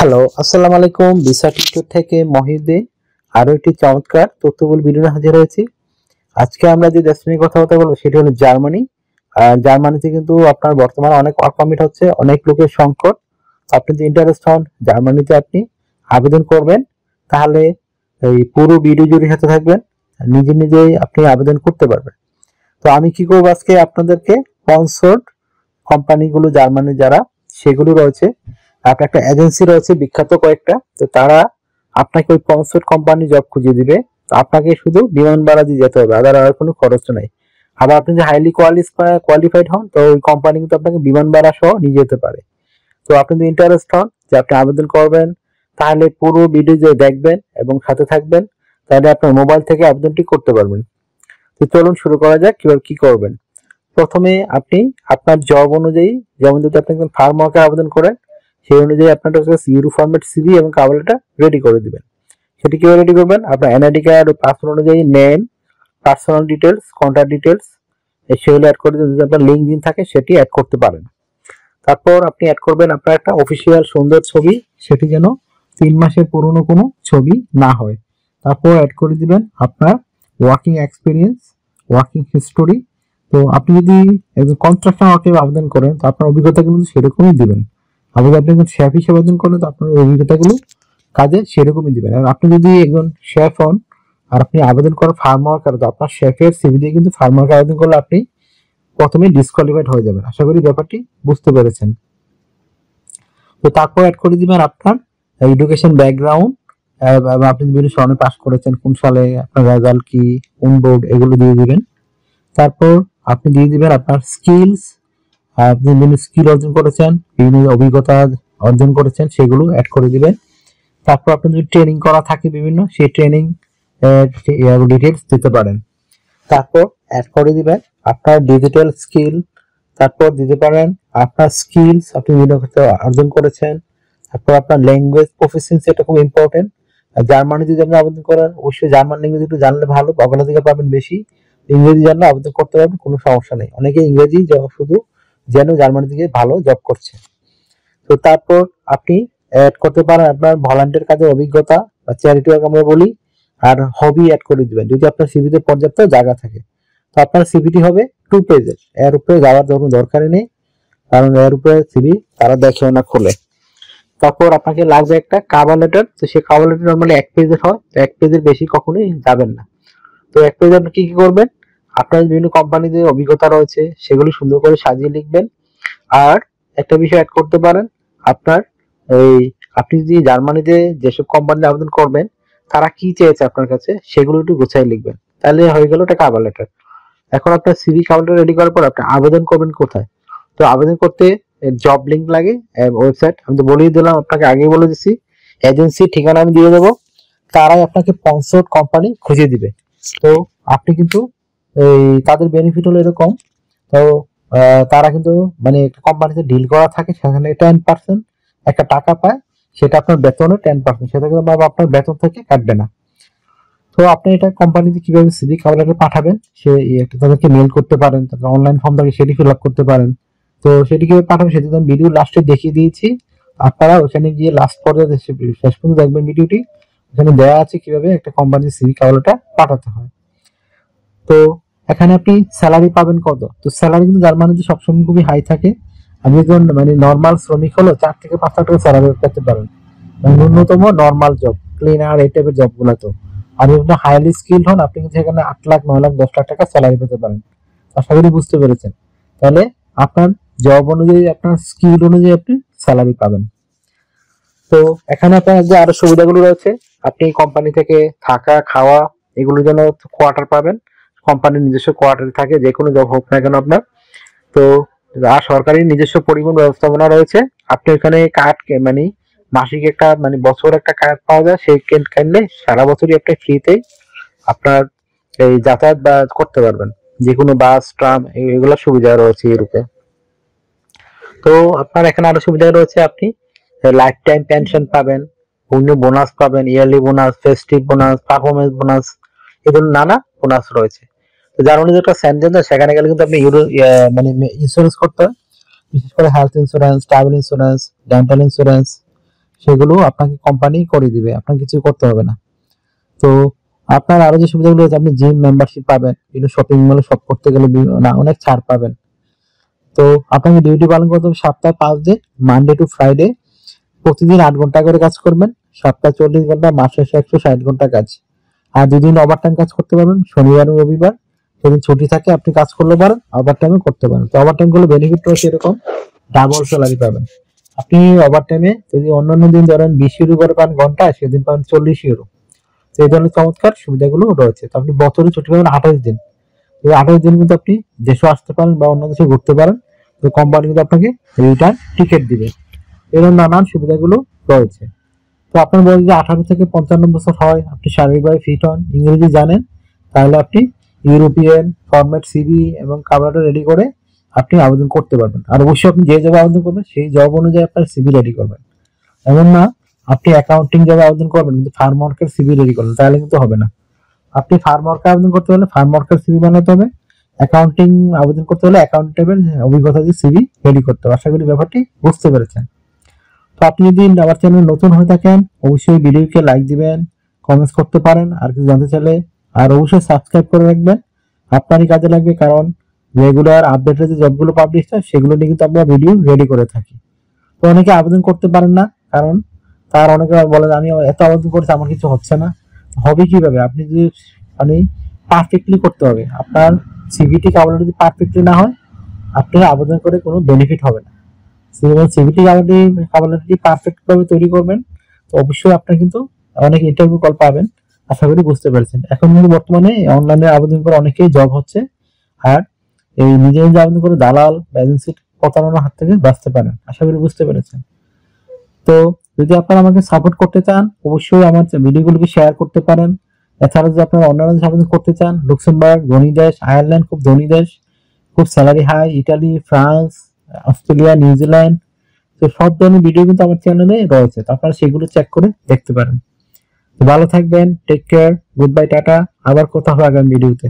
Hello, আসসালামু আলাইকুম। Visa tutor থেকে মহিউদ্দিন আরো একটি চমৎকার তথ্যবহুল ভিডিও নিয়ে হাজির হয়েছি। আজকে আমরা যে দেশ নিয়ে কথা বলবো সেটি হলো জার্মানি। আর জার্মানিতে কিন্তু আপনার বর্তমানে অনেক ওয়ার্ক পারমিট হচ্ছে, অনেক লোকের সংকট। আপনি যদি ইন্টারেস্ট হন জার্মানিতে আপনি আবেদন করবেন, তাহলে এই পুরো ভিডিও জুড়ে সাথে থাকবেন, নিজে নিজেই আপনি আবেদন করতে পারবেন। তো আমি কি করবো, আজকে আপনাদেরকে স্পন্সর্ড কোম্পানিগুলো জার্মানি যারা সেগুলো রয়েছে, আপনার একটা এজেন্সি রয়েছে বিখ্যাত কয়েকটা, তো তারা আপনাকে ওই স্পন্সর্ড কোম্পানি জব খুঁজে দিবে। তো আপনাকে শুধু বিমান ভাড়া দিয়ে যেতে হবে, আদার আর কোনো খরচ নেই। আবার আপনি যে হাইলি কোয়ালিফাইড হন, তো ওই কোম্পানি কিন্তু আপনাকে বিমান ভাড়া সহ নিয়ে যেতে পারে। তো আপনি যদি ইন্টারেস্ট হন যে আপনি আবেদন করবেন, তাহলে পুরো ভিডিও যে দেখবেন এবং সাথে থাকবেন, তাহলে আপনার মোবাইল থেকে আবেদনটি করতে পারবেন। তো চলুন শুরু করা যাক কিভাবে কি করবেন। প্রথমে আপনি আপনার জব অনুযায়ী, যেমন যদি আপনি একজন ফার্ম ওয়ার্কার আবেদন করেন, সেই অনুযায়ী আপনার ইউরো ফরম্যাট সিভি এবং কভার লেটার রেডি করে দিবেন। সেটি কিভাবে রেডি করবেন, আপনার এনআইডি কার্ড ও পাসপোর্ট অনুযায়ী name, personal details, contact details সেগুলো অ্যাড করে দিবেন। যদি আপনার লিঙ্কডইন থাকে সেটি অ্যাড করতে পারেন। তারপর আপনি অ্যাড করবেন আপনার একটা অফিসিয়াল সুন্দর ছবি, সেটি যেন 3 মাসের পুরনো কোনো ছবি না হয়। তারপর অ্যাড করে দিবেন আপনার ওয়ার্কিং এক্সপিরিয়েন্স, ওয়ার্কিং হিস্টোরি। তো আপনি যদি একজন কনস্ট্রাকশন ওয়ার্কে আবেদন করেন, তো আপনার অভিজ্ঞতা কিন্তু সেরকমই দিবেন। আবার যদি আপনি একজন শেফ হিসেবে আবেদন করেন, তো আপনার অভিজ্ঞতাগুলো কাজে সেরকমই দিবেন। আর আপনি যদি একজন শেফ হন আর আপনি আবেদন করেন ফার্ম ওয়ার্কার, তো আপনার শেফের সিভি দিয়ে কিন্তু ফার্ম ওয়ার্কার আবেদন করলে আপনি প্রথমে ডিসকোয়ালিফাইড হয়ে যাবেন। আশা করি ব্যাপারটি বুঝতে পেরেছেন। তো তারপর অ্যাড করে দিবেন আপনার এডুকেশন ব্যাকগ্রাউন্ড, আপনি বিভিন্ন সনে পাস করেছেন, কোন সালে, আপনার রেজাল্ট কি, কোন বোর্ড, এগুলো দিয়ে দিবেন। তারপর আপনি দিয়ে দিবেন আপনার স্কিলস, আপনি বিভিন্ন স্কিল অর্জন করেছেন, বিভিন্ন অভিজ্ঞতা অর্জন করেছেন, সেগুলো অ্যাড করে দিবেন। তারপর আপনি যদি ট্রেনিং করা থাকে বিভিন্ন, সেই ট্রেনিং ডিটেলস দিতে পারেন। তারপর অ্যাড করে দিবেন আপনার ডিজিটাল স্কিল। তারপর দিতে পারেন আপনার স্কিলস, আপনি বিভিন্ন ক্ষেত্রে অর্জন করেছেন। তারপর আপনার ল্যাঙ্গুয়েজ প্রফিসিয়েন্সি, এটা খুব ইম্পর্টেন্ট। জার্মানি যদি আপনি আবেদন করেন, অবশ্যই জার্মান ল্যাঙ্গুয়েজ একটু জানলে ভালো, অগ্রাধিকার পাবেন বেশি। ইংরেজি জানলে আবেদন করতে পারবেন, কোনো সমস্যা নেই। অনেকে ইংরেজি শুধু যেন জার্মানি থেকে ভালো জব করছে। তো তারপর আপনি অ্যাড করতে পারেন আপনার ভলান্টিয়ার কাজের অভিজ্ঞতা বা চ্যারিটি ওয়ার্ক আমরা বলি, আর হবি অ্যাড করে দিবেন যদি আপনার সিভিতে পর্যাপ্ত জায়গা থাকে। তো আপনার সিভিটি হবে 2 পেজের, এর উপরে যাওয়ার কোনো দরকারই নেই, কারণ এর উপরে সিভি তারা দেখেও না, খোলে। তারপর আপনাকে লাগবে একটা কভার লেটার। তো সেই কভার লেটার নর্মালি 1 পেজের হয়, তো 1 পেজের বেশি কখনোই যাবেন না। তো 1 পেজে আপনি কি কি করবেন, আপনার বিভিন্ন কোম্পানিতে অভিজ্ঞতা রয়েছে সেগুলি সুন্দর করে সাজিয়ে লিখবেন। আর একটা বিষয় অ্যাড করতে পারেন, আপনার এই আপনি যদি জার্মানিতে যেসব কোম্পানিতে আবেদন করবেন তারা কি চেয়েছে আপনার কাছে, সেগুলো একটু গোছায় লিখবেন, তাহলে হয়ে গেল একটা কভার লেটার। এখন আপনার সিভি কভার লেটার রেডি করার পর আপনি আবেদন করবেন কোথায়। তো আবেদন করতে জব লিংক লাগে, ওয়েবসাইট আমি তো বলেই দিলাম, আপনাকে আগেই বলে দিচ্ছি। এজেন্সি ঠিকানা আমি দিয়ে দেবো, তারাই আপনাকে স্পন্সর্ড কোম্পানি খুঁজে দিবে। তো আপনি কিন্তু এই তাদের বেনিফিট হলো এরকম। তো তারা কিন্তু মানে একটা কোম্পানিতে ডিল করা থাকে, সেখানে 10% একটা টাকা পায়, সেটা আপনার বেতনের 10%, সেটা কিন্তু আপনার বেতন থেকে কাটবে না। তো আপনি এটা কোম্পানিতে কিভাবে সিভি কভার লেটার পাঠাবেন, সে একটা তাদেরকে মেল করতে পারেন, তারপর অনলাইন ফর্ম থাকে সেটি ফিল আপ করতে পারেন। তো সেটি কিভাবে পাঠাবেন সেটি আমি ভিডিও লাস্টে দেখিয়ে দিয়েছি, আপনারা ওখানে গিয়ে লাস্ট পর্যায়ে শেষ পর্যন্ত দেখবেন ভিডিওটি। ওখানে দেওয়া আছে কিভাবে একটা কোম্পানির সিভি কভার লেটার পাঠাতে হয়। তো এখানে আপনি স্যালারি পাবেন কত, তো স্যালারি কিন্তু জার্মানিতে সবসময় খুবই হাই থাকে। আপনি যখন মানে নর্মাল শ্রমিক হলো 4 থেকে 5 লাখ টাকা স্যালারি পেতে পারেন, মানে ন্যূনতম নর্মাল জব, ক্লিনার এই টাইপের জব গুলো। তো আর যদি হাইলি স্কিল্ড হন, আপনি কিন্তু এখানে 8 লাখ, 9 লাখ, 10 লাখ টাকা স্যালারি পেতে পারেন। আশা করি বুঝতে পেরেছেন। তাহলে আপনার জব অনুযায়ী, আপনার স্কিল অনুযায়ী আপনি স্যালারি পাবেন। তো এখানে আপনার যে আরো সুবিধাগুলো রয়েছে, আপনি কোম্পানি থেকে থাকা, খাওয়া, এগুলোর জন্য কোয়ার্টার পাবেন। কোম্পানির নিজস্ব কোয়ার্টার থাকে, যে কোনো জব হোক না কেন আপনার। তো আর সরকারি নিজস্ব পরিবহন ব্যবস্থাপনা রয়েছে। আপনি ওখানে কার্ড মানে মাসিক একটা মানে বছর একটা কার্ড পাওয়া যায়, সেই কার্ড কিনলে সারা বছরই আপনি ফ্রিতেই আপনার এই যাতায়াত বা করতে পারবেন, যে কোনো বাস, ট্রাম, এগুলো সুবিধা রয়েছে ইউরোপে। তো আপনার এখানে আরো সুবিধা রয়েছে, আপনি লাইফ টাইম পেনশন পাবেন, বিভিন্ন বোনাস পাবেন, yearly bonus, festive bonus, performance bonus, এগুলো নানা বোনাস রয়েছে। তো জার্মানি যেটা সেনজেন, সেখানে গেলে কিন্তু আপনি মানে ইন্স্যুরেন্স করতে হয়, বিশেষ করে health insurance, travel insurance, dental insurance, সেগুলো আপনাকে কোম্পানি করে দিবে, আপনাকে কিছু করতে হবে না। তো আপনার আরো যে সুবিধাগুলো আছে, আপনি জিম মেম্বারশিপ পাবেন, বিভিন্ন শপিং মলে শপ করতে গেলে অনেক ছাড় পাবেন। তো আপনাকে ডিউটি পালন করতে হবে সপ্তাহে 5 দিন, মানডে টু ফ্রাইডে। প্রতিদিন 8 ঘন্টা করে কাজ করবেন, সপ্তাহে 40 ঘন্টা, মাস শেষে 160 ঘন্টা কাজ। আর 2 দিন ওভারটাইম কাজ করতে পারবেন, শনিবার ও রবিবার। সেদিন ছুটি থাকে, আপনি কাজ করলে পারেন, ওভারটাইমও করতে পারেন। তো ওভারটাইম করলে বেনিফিট রয়েছে এরকম, ডাবল স্যালারি পাবেন। আপনি ওভারটাইমে যদি অন্যান্য দিন ধরেন 20 ইউরো করে পান ঘন্টায়, সেদিন পাবেন 40 ইউরো। তো এই ধরনের চমৎকার সুবিধাগুলো রয়েছে। তো আপনি বছরে ছুটি পাবেন 28 দিন। এই 28 দিন কিন্তু আপনি দেশে আসতে পারেন বা অন্য দেশে ঘুরতে পারেন। তো কোম্পানি কিন্তু আপনাকে রিটার্ন টিকিট দিবে। এরকম নানান সুবিধাগুলো রয়েছে। তো আপনার বয়স যদি 18 থেকে 55 বছর হয়, আপনি শারীরিকভাবে ফিট হন, ইংরেজি জানেন, তাহলে আপনি ইউরোপিয়ান ফরম্যাট সিভি এবং কাভারটা রেডি করে আপনি আবেদন করতে পারবেন। আর অবশ্যই আপনি যে জবে আবেদন করবেন সেই জব অনুযায়ী আপনার সিভি রেডি করবেন। এমন না আপনি অ্যাকাউন্টিং জবে আবেদন করবেন কিন্তু ফার্ম ওয়ার্কের সিভি রেডি করবেন, তাহলে কিন্তু হবে না। আপনি ফার্ম ওয়ার্কে আবেদন করতে হলে ফার্ম ওয়ার্কের সিভি বানাতে হবে, অ্যাকাউন্টিং আবেদন করতে হলে অ্যাকাউন্টেবল অভিজ্ঞতা দিয়ে সিভি রেডি করতে হবে। আশা করি ব্যাপারটি বুঝতে পেরেছেন। তো আপনি যদি আমার চ্যানেল নতুন হয়ে থাকেন, অবশ্যই ভিডিওকে লাইক দিবেন, কমেন্টস করতে পারেন, আর কিছু জানতে চাইলে। আর অবশ্যই সাবস্ক্রাইব করে রাখবেন, আপনারই কাজে লাগবে, কারণ রেগুলার আপডেটের যে জবগুলো পাবলিশ হয় সেগুলো নিয়ে কিন্তু আমরা ভিডিও রেডি করে থাকি। তো অনেকে আবেদন করতে পারেন না, কারণ তার অনেকে বলেন আমি এত আবেদন করছি আমার কিছু হচ্ছে না। হবে কিভাবে? আপনি যদি মানে পারফেক্টলি করতে হবে। আপনার সিভিটি কাভার যদি পারফেক্টলি না হয়, আপনার আবেদন করে কোনো বেনিফিট হবে না। সিভিটি কাভারটি পারফেক্ট ভাবে তৈরি করবেন, তো অবশ্যই আপনার কিন্তু অনেক ইন্টারভিউ কল পাবেন। আশা করি বুঝতে পেরেছেন। এখন কিন্তু বর্তমানে অনলাইনে আবেদন করে অনেকেই জব হচ্ছে। আর এই নিজে নিজে আবেদন করে দালাল বা এজেন্সির প্রতারণার হাত থেকে বাঁচতে পারেন। আশা করি বুঝতে পেরেছেন। তো যদি আপনারা আমাকে সাপোর্ট করতে চান, অবশ্যই আমার ভিডিওগুলোকে শেয়ার করতে পারেন। এছাড়া যদি আপনারা অন্যান্য দেশে আবেদন করতে চান, লুক্সেমবার্গ ধনী দেশ, আয়ারল্যান্ড খুব ধনী দেশ, খুব salary high, Italy, France, Australia, New Zealand, তো সব ধরনের ভিডিও কিন্তু আমার চ্যানেলে রয়েছে। তো আপনারা সেগুলো চেক করে দেখতে পারেন। তো ভালো থাকবেন, take care, good bye, ta-ta. আবার কথা হবে আগামী ভিডিওতে।